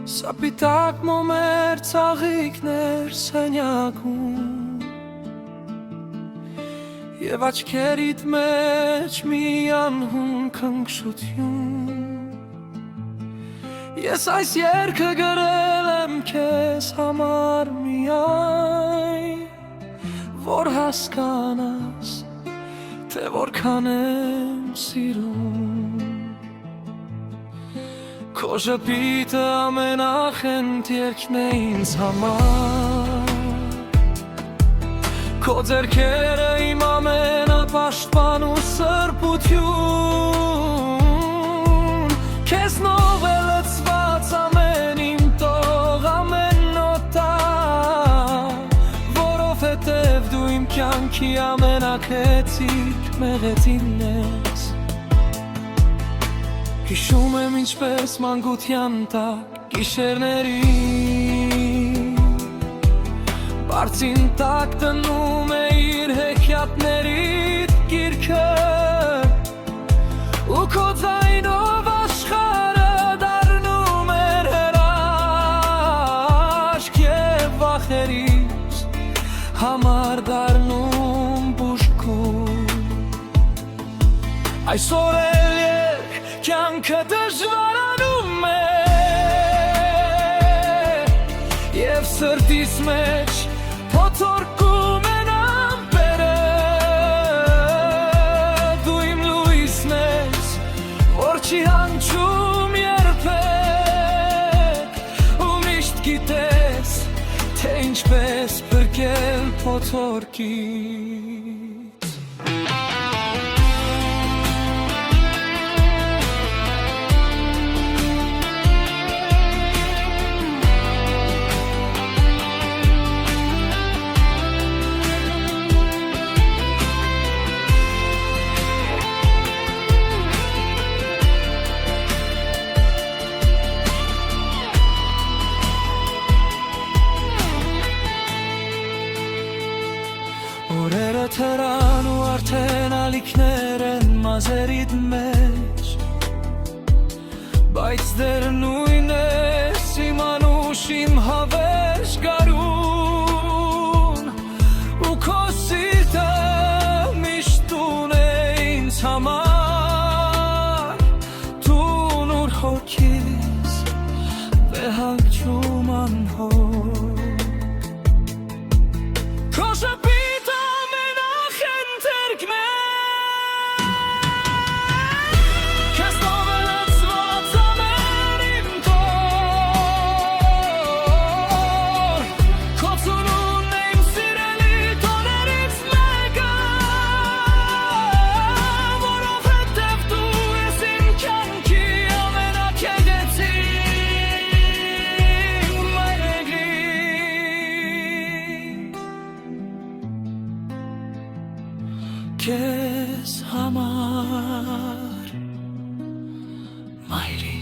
Սապիտակ մոմեր ծաղիկներ սենյակում Եվ աչքերիդ մեջ մի անհուն քնքշություն Ես այս երգը գրել եմ քեզ համար միայն Որ հասկանաս, թե որքան եմ սիրում Քո ժպիտը ամենախենթ երգն է ինձ համար Քո ձեռքերը իմ ամենապաշտպան ու սրբություն Քեզնով է լցված ամեն իմ տող, ամեն նոտա Որովհետև դու իմ կյանքի ամենակեցիկ մեղեդին ես Հիշում եմ ինչպես մանկության տակ գիշերներին Բարձին տակ դնում էիր հեքիաթներիդ գիրքը Ու քո ձայնով աշխարհը դառնում էր հրաշք Եվ վախերից համար դառնում բուժքում Այսօր էլ Կյանքը դժվարանում է Եվ սրտիս մեջ փոթորկում են ամպերը Դու իմ լույսն ես, որ չի հանգչում երբեք Ու միշտ գիտես, թե ինչպես փրկել փոթորկից Օրերը թրան ու արդեն ալիքներ են մազերիդ մեջ Բայց դեր նույն ես իմ անուշ իմ հավերժ գարուն Ու քո սիրտը միշտ տուն է ինձ համար Տուն ուր հոգիս վեհակչում անհոր Քո շպիտը Քեզ համար, մայրիկ